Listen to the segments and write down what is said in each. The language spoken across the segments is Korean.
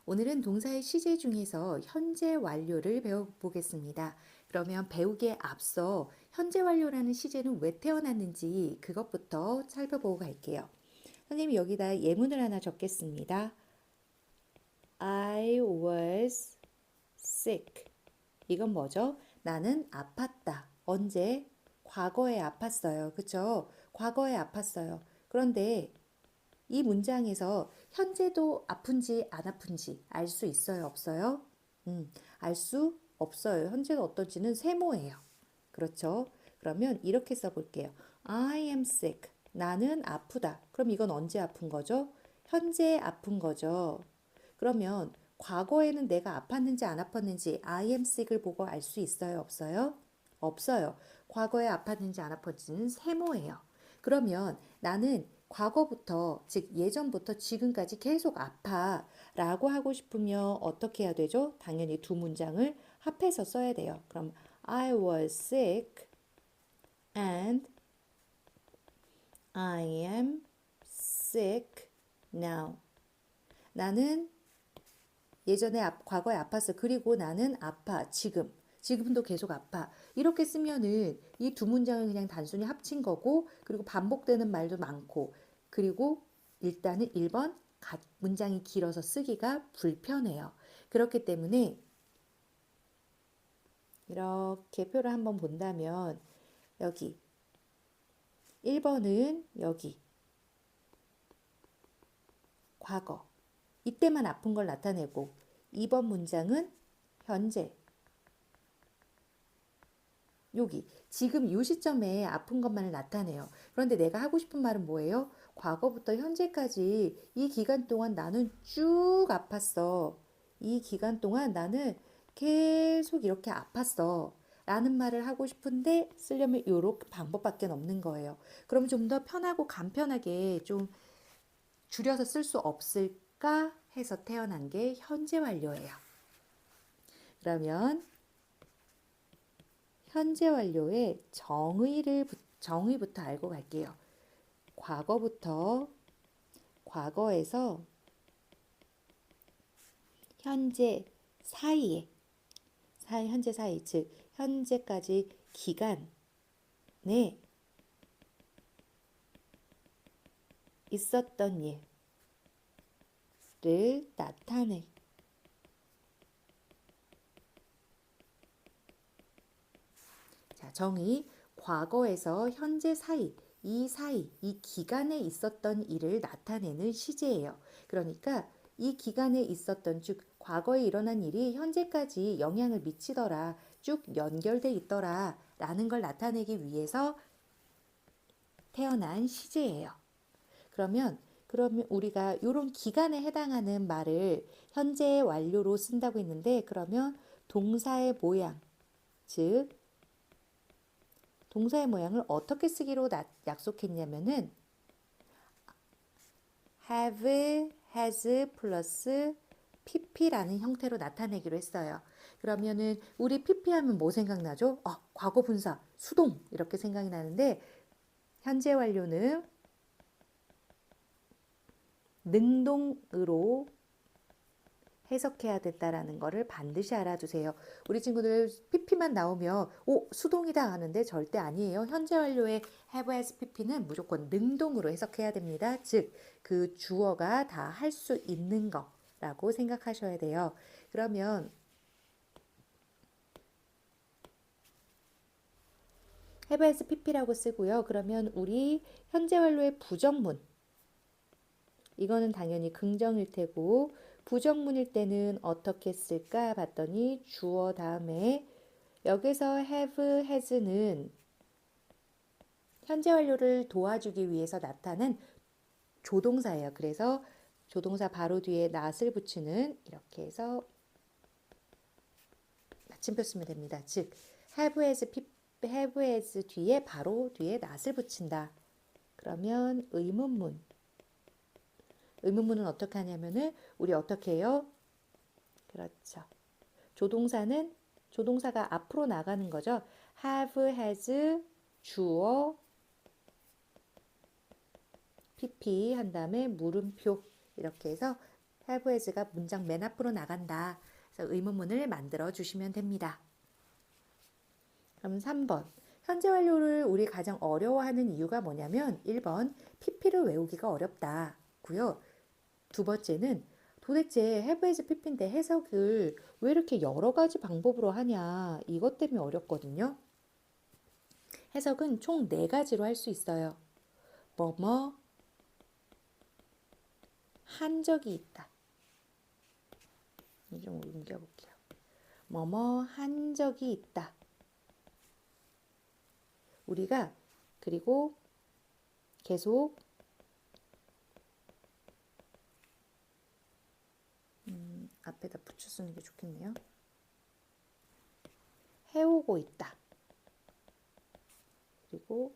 오늘은 동사의 시제 중에서 현재 완료를 배워보겠습니다. 그러면 배우기에 앞서 현재 완료라는 시제는 왜 태어났는지 그것부터 살펴보고 갈게요. 선생님이 여기다 예문을 하나 적겠습니다. I was sick. 이건 뭐죠? 나는 아팠다. 언제? 과거에 아팠어요. 그쵸? 과거에 아팠어요. 그런데 이 문장에서 현재도 아픈지 안 아픈지 알 수 있어요? 없어요? 알 수 없어요. 현재가 어떤지는 세모예요. 그렇죠? 그러면 이렇게 써볼게요. I am sick. 나는 아프다. 그럼 이건 언제 아픈 거죠? 현재 아픈 거죠. 그러면 과거에는 내가 아팠는지 안 아팠는지 I am sick을 보고 알 수 있어요? 없어요? 없어요. 과거에 아팠는지 안 아팠는지는 세모예요. 그러면 나는 과거부터, 즉 예전부터 지금까지 계속 아파 라고 하고 싶으면 어떻게 해야 되죠? 당연히 두 문장을 합해서 써야 돼요. 그럼 I was sick and I am sick now. 나는 예전에 과거에 아팠어. 그리고 나는 아파. 지금. 지금도 계속 아파. 이렇게 쓰면은 이 두 문장을 그냥 단순히 합친 거고, 그리고 반복되는 말도 많고, 그리고 일단은 1번 문장이 길어서 쓰기가 불편해요. 그렇기 때문에 이렇게 표를 한번 본다면 여기 1번은 여기 과거. 이때만 아픈 걸 나타내고 2번 문장은 현재. 여기 지금 이 시점에 아픈 것만을 나타내요. 그런데 내가 하고 싶은 말은 뭐예요? 과거부터 현재까지 이 기간 동안 나는 쭉 아팠어. 이 기간 동안 나는 계속 이렇게 아팠어. 라는 말을 하고 싶은데 쓰려면 이렇게 방법밖에 없는 거예요. 그럼 좀 더 편하고 간편하게 좀 줄여서 쓸 수 없을까 해서 태어난 게 현재 완료예요. 그러면 현재 완료의 정의부터 알고 갈게요. 과거부터 과거에서 현재 사이에 현재 사이 즉 현재까지 기간에 있었던 일을 나타내. 자, 정의. 과거에서 현재 사이, 이 기간에 있었던 일을 나타내는 시제예요. 그러니까 이 기간에 있었던, 즉 과거에 일어난 일이 현재까지 영향을 미치더라, 쭉 연결돼 있더라 라는 걸 나타내기 위해서 태어난 시제예요. 그러면 우리가 이런 기간에 해당하는 말을 현재 완료로 쓴다고 했는데, 그러면 동사의 모양, 즉 동사의 모양을 어떻게 쓰기로 약속했냐면은 have, has 플러스 pp라는 형태로 나타내기로 했어요. 그러면은 우리 pp 하면 뭐 생각나죠? 과거 분사, 수동 이렇게 생각이 나는데 현재 완료는 능동으로 해석해야 된다라는 거를 반드시 알아두세요. 우리 친구들 pp만 나오면 수동이다 하는데 절대 아니에요. 현재 완료의 have as pp는 무조건 능동으로 해석해야 됩니다. 즉 그 주어가 다 할 수 있는 거라고 생각하셔야 돼요. 그러면 have as pp라고 쓰고요. 그러면 우리 현재 완료의 부정문, 이거는 당연히 긍정일 테고 부정문일 때는 어떻게 쓸까 봤더니 주어 다음에 여기서 have, has는 현재 완료를 도와주기 위해서 나타낸 조동사예요. 그래서 조동사 바로 뒤에 not을 붙이는, 이렇게 해서 받침표 쓰면 됩니다. 즉 have as 뒤에 바로 뒤에 not을 붙인다. 그러면 의문문은 어떻게 하냐면은 우리 어떻게 해요? 그렇죠. 조동사가 앞으로 나가는 거죠. have, has, 주어, pp 한 다음에 물음표, 이렇게 해서 have has가 문장 맨 앞으로 나간다. 그래서 의문문을 만들어 주시면 됩니다. 그럼 3번. 현재 완료를 우리 가장 어려워하는 이유가 뭐냐면 1번 PP를 외우기가 어렵다 고요. 두 번째는 도대체 have has PP인데 해석을 왜 이렇게 여러 가지 방법으로 하냐 이것 때문에 어렵거든요. 해석은 총 4가지로 할 수 있어요. 뭐뭐 한 적이 있다. 좀 옮겨볼게요. 뭐뭐 한 적이 있다. 우리가 그리고 계속 앞에다 붙여 쓰는 게 좋겠네요. 해오고 있다. 그리고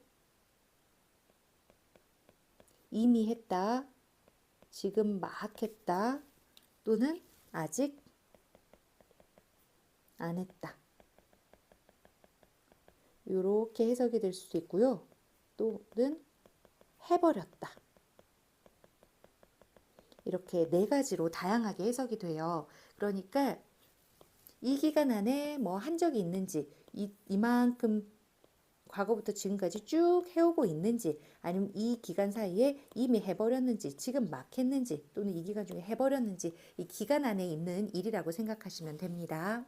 이미 했다. 지금 막 했다. 또는 아직 안 했다. 이렇게 해석이 될 수도 있고요. 또는 해버렸다. 이렇게 4가지로 다양하게 해석이 돼요. 그러니까 이 기간 안에 뭐 한 적이 있는지, 이만큼 과거부터 지금까지 쭉 해오고 있는지, 아니면 이 기간 사이에 이미 해버렸는지, 지금 막 했는지, 또는 이 기간 중에 해버렸는지, 이 기간 안에 있는 일이라고 생각하시면 됩니다.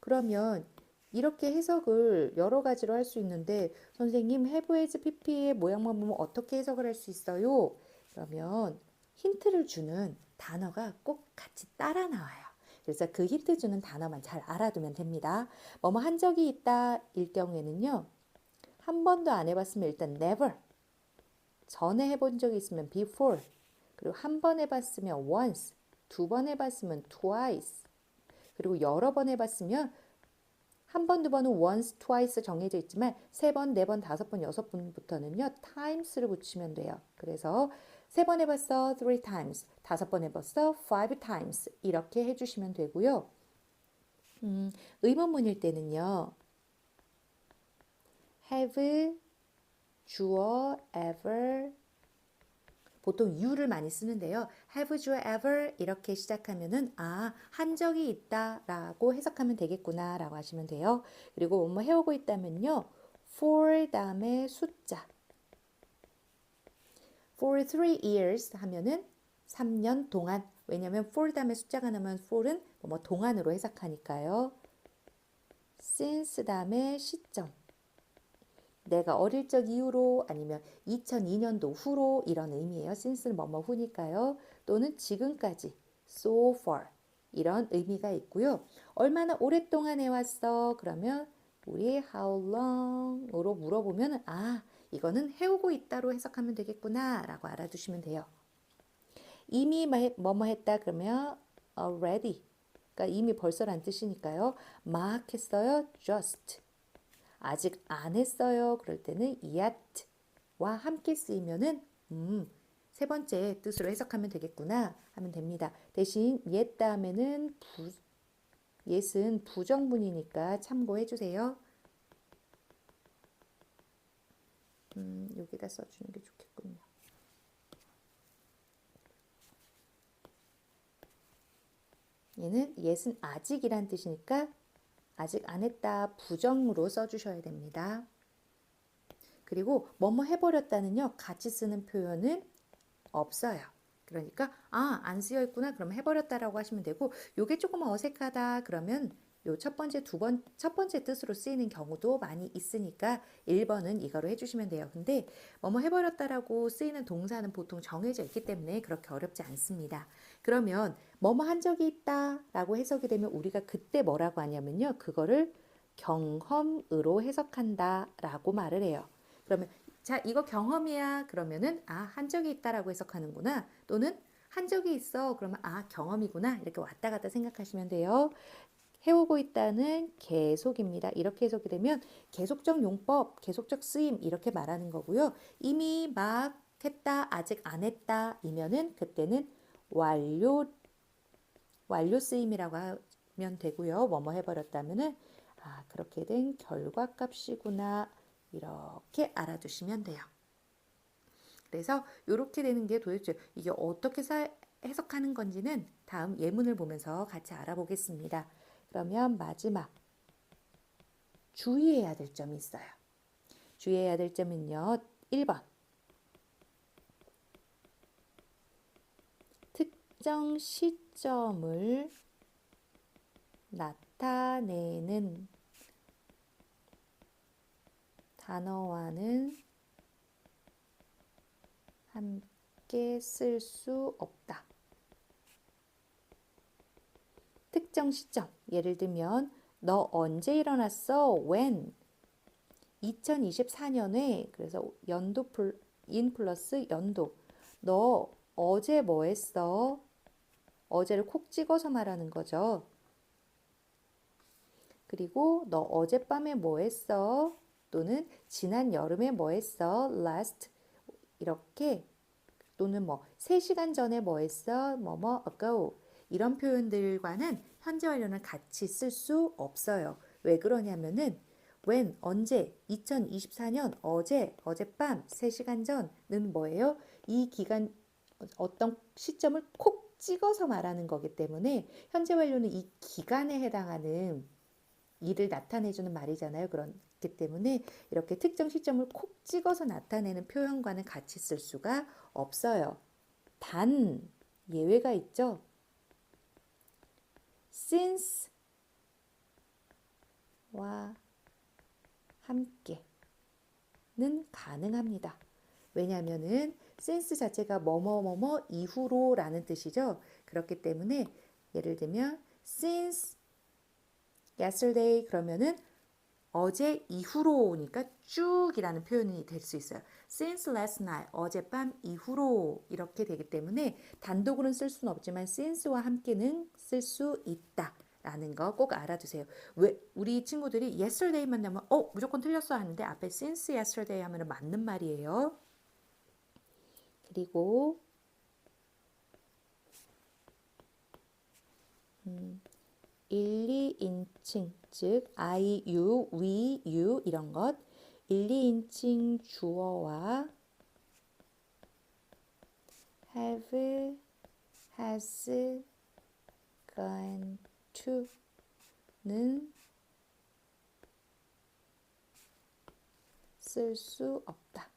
그러면 이렇게 해석을 여러 가지로 할 수 있는데, 선생님, have, has, pp의 모양만 보면 어떻게 해석을 할 수 있어요? 그러면 힌트를 주는 단어가 꼭 같이 따라 나와요. 그래서 그 힌트 주는 단어만 잘 알아두면 됩니다. 뭐뭐 한 적이 있다 일 경우에는요. 한 번도 안 해봤으면 일단 never. 전에 해본 적이 있으면 before. 그리고 한 번 해봤으면 once. 2번 해봤으면 twice. 그리고 여러 번 해봤으면 한 번, 두 번은 once, twice 정해져 있지만 3번, 4번, 5번, 6번부터는요. times를 붙이면 돼요. 그래서 3번 해봤어, 3 times. 5번 해봤어, 5 times. 이렇게 해주시면 되고요. 의문문일 때는요. have, 주어, ever. 보통 you를 많이 쓰는데요. have you ever 이렇게 시작하면은 한 적이 있다라고 해석하면 되겠구나 라고 하시면 돼요. 그리고 뭐뭐 해오고 있다면요. for 다음에 숫자. for 3 years 하면은 3년 동안. 왜냐면 for 다음에 숫자가 나면 for은 뭐 동안으로 해석하니까요. since 다음에 시점. 내가 어릴 적 이후로 아니면 2002년도 후로 이런 의미예요. since는 뭐뭐 후니까요. 또는 지금까지 so far 이런 의미가 있고요. 얼마나 오랫동안 해왔어? 그러면 우리 how long으로 물어보면 이거는 해오고 있다로 해석하면 되겠구나 라고 알아두시면 돼요. 이미 뭐뭐 했다 그러면 already 그러니까 이미 벌써란 뜻이니까요. 막 했어요. just 아직 안 했어요. 그럴 때는 yet와 함께 쓰이면은 세 번째 뜻으로 해석하면 되겠구나 하면 됩니다. 대신 yet 다음에는 yet은 부정문이니까 참고해 주세요. 여기다 써주는 게 좋겠군요. 얘는 yet은 아직이란 뜻이니까 아직 안 했다 부정으로 써주셔야 됩니다. 그리고 뭐뭐 해버렸다는요. 같이 쓰는 표현은 없어요. 그러니까 안 쓰여 있구나 그러면 해버렸다라고 하시면 되고 요게 조금 어색하다 그러면 요 첫 번째 뜻으로 쓰이는 경우도 많이 있으니까 1번은 이거로 해주시면 돼요. 근데 뭐뭐 해버렸다라고 쓰이는 동사는 보통 정해져 있기 때문에 그렇게 어렵지 않습니다. 그러면 뭐뭐 한 적이 있다 라고 해석이 되면 우리가 그때 뭐라고 하냐면요. 그거를 경험으로 해석한다 라고 말을 해요. 그러면 자, 이거 경험이야. 그러면은 한 적이 있다라고 해석하는구나. 또는 한 적이 있어. 그러면 경험이구나. 이렇게 왔다 갔다 생각하시면 돼요. 해오고 있다는 계속입니다. 이렇게 해석이 되면 계속적 용법, 계속적 쓰임 이렇게 말하는 거고요. 이미 막 했다, 아직 안 했다 이면은 그때는 완료 쓰임이라고 하면 되고요. 뭐뭐 해버렸다면은 그렇게 된 결과값이구나. 이렇게 알아두시면 돼요. 그래서 이렇게 되는 게 도대체 이게 어떻게 해석하는 건지는 다음 예문을 보면서 같이 알아보겠습니다. 그러면 마지막 주의해야 될 점이 있어요. 주의해야 될 점은요. 1번. 특정 시점을 나타내는 단어와는 함께 쓸 수 없다. 특정 시점, 예를 들면 너 언제 일어났어? When? 2024년에 그래서 연도 인 플러스 연도. 너 어제 뭐 했어? 어제를 콕 찍어서 말하는 거죠. 그리고 너 어젯밤에 뭐 했어? 또는 지난 여름에 뭐 했어? Last 이렇게 또는 뭐 3시간 전에 뭐 했어? 뭐뭐 ago 이런 표현들과는 현재 완료는 같이 쓸 수 없어요. 왜 그러냐면은 when 언제 2024년 어제 어젯밤 3시간 전은 뭐예요? 이 기간 어떤 시점을 콕 찍어서 말하는 거기 때문에 현재 완료는 이 기간에 해당하는 일을 나타내주는 말이잖아요. 그렇기 때문에 이렇게 특정 시점을 콕 찍어서 나타내는 표현과는 같이 쓸 수가 없어요. 단 예외가 있죠. since와 함께는 가능합니다. 왜냐하면은 since 자체가 뭐뭐뭐뭐 이후로라는 뜻이죠. 그렇기 때문에 예를 들면 since yesterday 그러면은 어제 이후로니까 쭉이라는 표현이 될 수 있어요. Since last night, 어젯밤 이후로 이렇게 되기 때문에 단독으로는 쓸 수는 없지만 since와 함께는 쓸 수 있다라는 거 꼭 알아두세요. 왜 우리 친구들이 yesterday만 나면 무조건 틀렸어 하는데 앞에 since yesterday 하면 맞는 말이에요. 그리고 1, 2인칭 즉 I, you, we, you 이런 것 1, 2인칭 주어와 have, has, gone to는 쓸 수 없다.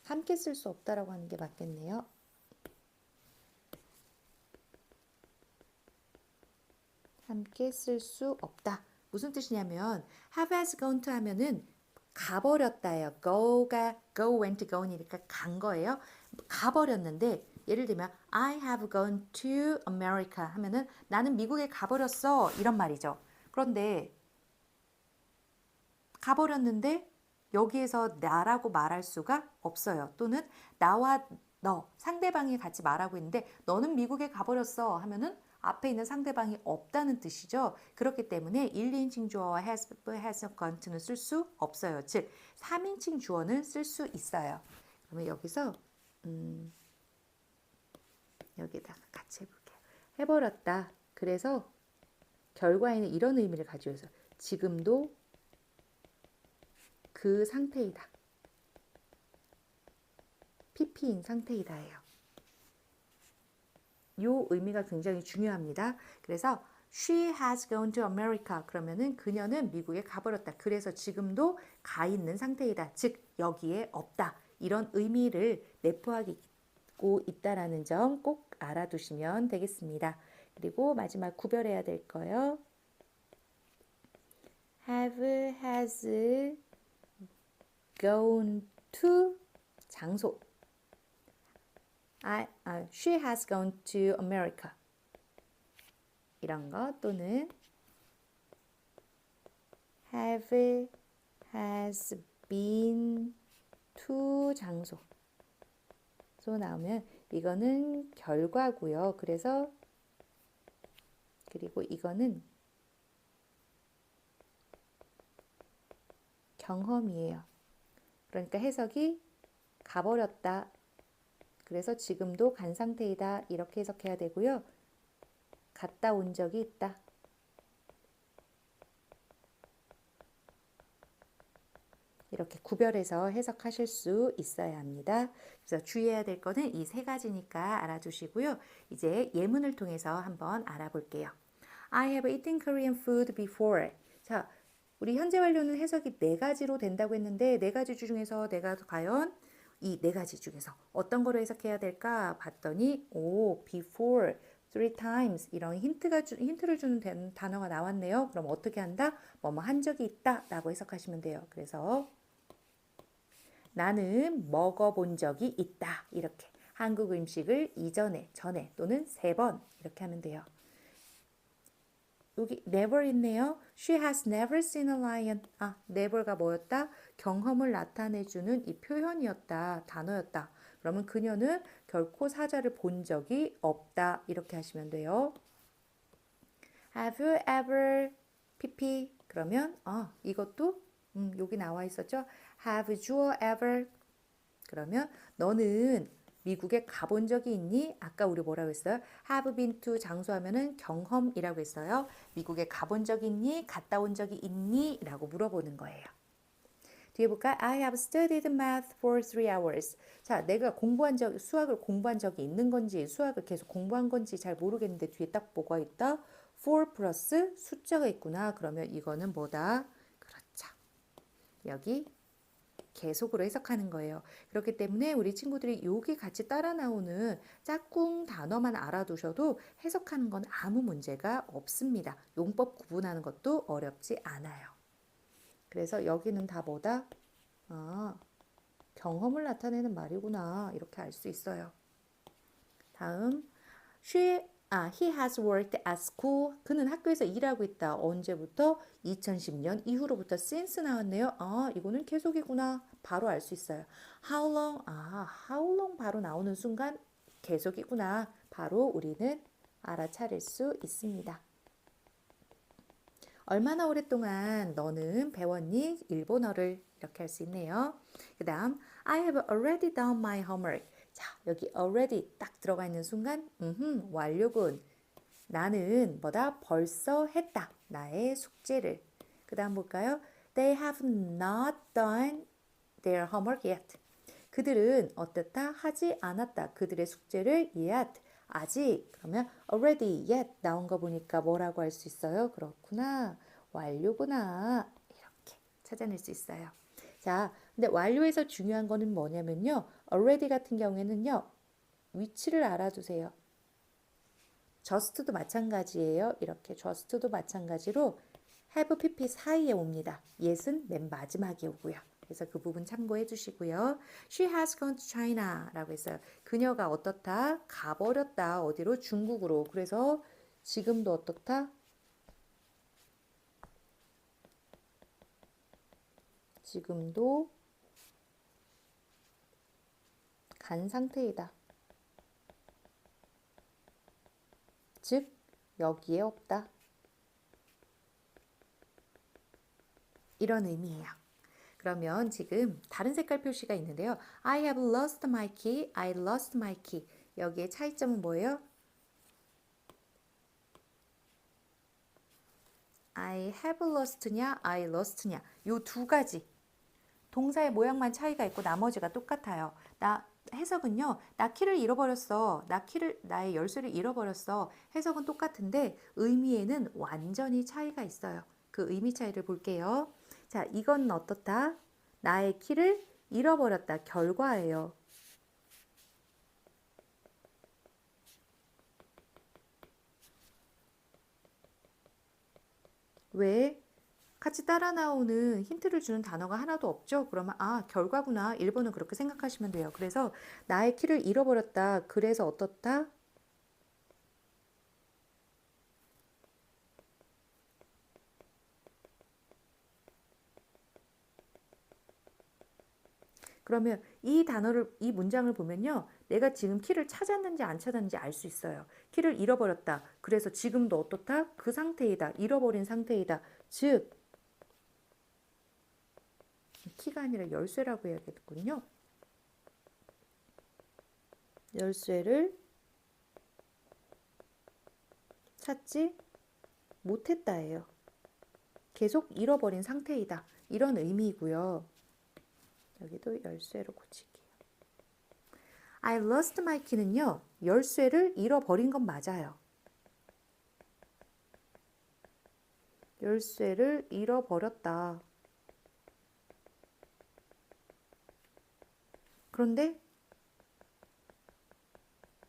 함께 쓸 수 없다라고 하는 게 맞겠네요. 함께 쓸 수 없다. 무슨 뜻이냐면 have has gone to 하면은 가버렸다예요. go went go니까 간 거예요. 가버렸는데 예를 들면 I have gone to America 하면은 나는 미국에 가버렸어 이런 말이죠. 그런데 가버렸는데 여기에서 나라고 말할 수가 없어요. 또는 나와 너 상대방이 같이 말하고 있는데 너는 미국에 가버렸어 하면은 앞에 있는 상대방이 없다는 뜻이죠. 그렇기 때문에 1, 2인칭 주어와 has gone to는 쓸 수 없어요. 즉 3인칭 주어는 쓸 수 있어요. 그러면 여기서 여기다가 같이 해볼게요. 해버렸다. 그래서 결과에는 이런 의미를 가지고 있어요. 지금도 그 상태이다. PP인 상태이다예요. 이 의미가 굉장히 중요합니다. 그래서 she has gone to America 그러면은 그녀는 미국에 가버렸다. 그래서 지금도 가 있는 상태이다. 즉 여기에 없다. 이런 의미를 내포하고 있다라는 점 꼭 알아두시면 되겠습니다. 그리고 마지막 구별해야 될 거요. have, has, gone to 장소. She has gone to America. 이런 거 또는 have, has been to 장소. 나오면 이거는 결과고요. 그래서 그리고 이거는 경험이에요. 그러니까 해석이 가버렸다. 그래서 지금도 간 상태이다. 이렇게 해석해야 되고요. 갔다 온 적이 있다. 이렇게 구별해서 해석하실 수 있어야 합니다. 그래서 주의해야 될 거는 이 세 가지니까 알아두시고요. 이제 예문을 통해서 한번 알아볼게요. I have eaten Korean food before. 자, 우리 현재 완료는 해석이 네 가지로 된다고 했는데 네 가지 중에서 내가 과연 이 네 가지 중에서 어떤 거로 해석해야 될까 봤더니 before, three times 이런 힌트를 주는 단어가 나왔네요. 그럼 어떻게 한다? 뭐뭐 한 적이 있다라고 해석하시면 돼요. 그래서 나는 먹어본 적이 있다. 이렇게 한국 음식을 이전에, 전에 또는 세 번 이렇게 하면 돼요. 여기 never 있네요. She has never seen a lion. never가 뭐였다? 경험을 나타내주는 이 표현이었다. 단어였다. 그러면 그녀는 결코 사자를 본 적이 없다. 이렇게 하시면 돼요. Have you ever pp 그러면 이것도 여기 나와 있었죠. Have you ever 그러면 너는 미국에 가본 적이 있니? 아까 우리 뭐라고 했어요? Have been to 장수 하면은 경험이라고 했어요. 미국에 가본 적이 있니? 갔다 온 적이 있니? 라고 물어보는 거예요. 뒤에 볼까? I have studied math for 3 hours. 자, 내가 수학을 공부한 적이 있는 건지, 수학을 계속 공부한 건지 잘 모르겠는데 뒤에 딱 뭐가 있다? 4 플러스 숫자가 있구나. 그러면 이거는 뭐다? 그렇죠. 여기 계속으로 해석하는 거예요. 그렇기 때문에 우리 친구들이 여기 같이 따라 나오는 짝꿍 단어만 알아두셔도 해석하는 건 아무 문제가 없습니다. 용법 구분하는 것도 어렵지 않아요. 그래서 여기는 다 뭐다? 경험을 나타내는 말이구나. 이렇게 알 수 있어요. 다음, he has worked at school. 그는 학교에서 일하고 있다. 언제부터? 2010년 이후로부터 since 나왔네요. 이거는 계속이구나. 바로 알 수 있어요. How long? how long 바로 나오는 순간 계속이구나. 바로 우리는 알아차릴 수 있습니다. 얼마나 오랫동안 너는 배웠니? 일본어를 이렇게 할 수 있네요. 그 다음, I have already done my homework. 자, 여기 already 딱 들어가 있는 순간, 완료군. 나는 뭐다? 벌써 했다. 나의 숙제를. 그 다음 볼까요? They have not done their homework yet. 그들은 어떻다? 하지 않았다. 그들의 숙제를 yet. 아직. 그러면 already, yet 나온 거 보니까 뭐라고 할 수 있어요? 그렇구나. 완료구나. 이렇게 찾아낼 수 있어요. 자, 근데 완료에서 중요한 거는 뭐냐면요. already 같은 경우에는요. 위치를 알아두세요. just도 마찬가지예요. 이렇게 just도 마찬가지로 have pp 사이에 옵니다. yes은 맨 마지막에 오고요. 그래서 그 부분 참고해 주시고요. She has gone to China 라고 했어요. 그녀가 어떻다? 가버렸다. 어디로? 중국으로. 그래서 지금도 어떻다? 지금도 간 상태이다. 즉 여기에 없다. 이런 의미예요. 그러면 지금 다른 색깔 표시가 있는데요. I have lost my key. I lost my key. 여기에 차이점은 뭐예요? I have lost냐, I lost냐. 요 두 가지. 동사의 모양만 차이가 있고 나머지가 똑같아요. 해석은요. 나 키를 잃어버렸어. 나의 열쇠를 잃어버렸어. 해석은 똑같은데 의미에는 완전히 차이가 있어요. 그 의미 차이를 볼게요. 자, 이건 어떻다? 나의 키를 잃어버렸다. 결과예요. 왜? 같이 따라 나오는 힌트를 주는 단어가 하나도 없죠? 그러면 결과구나. 1번은 그렇게 생각하시면 돼요. 그래서 나의 키를 잃어버렸다. 그래서 어떻다? 그러면 이 문장을 보면요. 내가 지금 키를 찾았는지 안 찾았는지 알 수 있어요. 키를 잃어버렸다. 그래서 지금도 어떻다? 그 상태이다. 잃어버린 상태이다. 즉, 키가 아니라 열쇠라고 해야겠군요. 열쇠를 찾지 못했다예요. 계속 잃어버린 상태이다. 이런 의미이고요. 여기도 열쇠로 고칠게요. I lost my key는요. 열쇠를 잃어버린 건 맞아요. 열쇠를 잃어버렸다. 그런데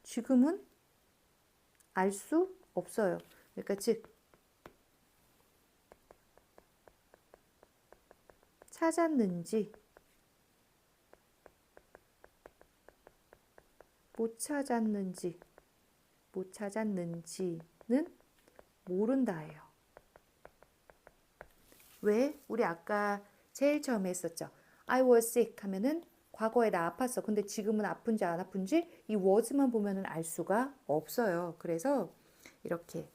지금은 알 수 없어요. 그러니까 즉 찾았는지 못 찾았는지는 모른다예요. 왜? 우리 아까 제일 처음에 했었죠. I was sick 하면은 과거에 나 아팠어. 근데 지금은 아픈지 안 아픈지 이 was만 보면은 알 수가 없어요. 그래서 이렇게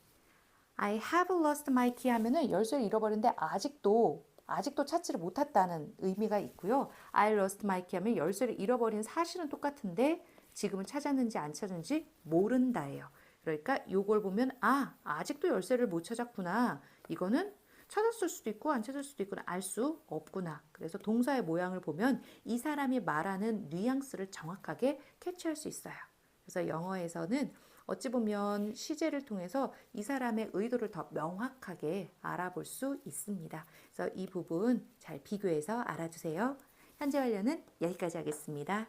I have lost my key 하면은 열쇠를 잃어버렸는데 아직도 찾지를 못했다는 의미가 있고요. I lost my key 하면 열쇠를 잃어버린 사실은 똑같은데 지금은 찾았는지 안 찾았는지 모른다예요. 그러니까 요걸 보면 아직도 열쇠를 못 찾았구나. 이거는 찾았을 수도 있고 안 찾을 수도 있구나. 알 수 없구나. 그래서 동사의 모양을 보면 이 사람이 말하는 뉘앙스를 정확하게 캐치할 수 있어요. 그래서 영어에서는 어찌 보면 시제를 통해서 이 사람의 의도를 더 명확하게 알아볼 수 있습니다. 그래서 이 부분 잘 비교해서 알아주세요. 현재 완료는 여기까지 하겠습니다.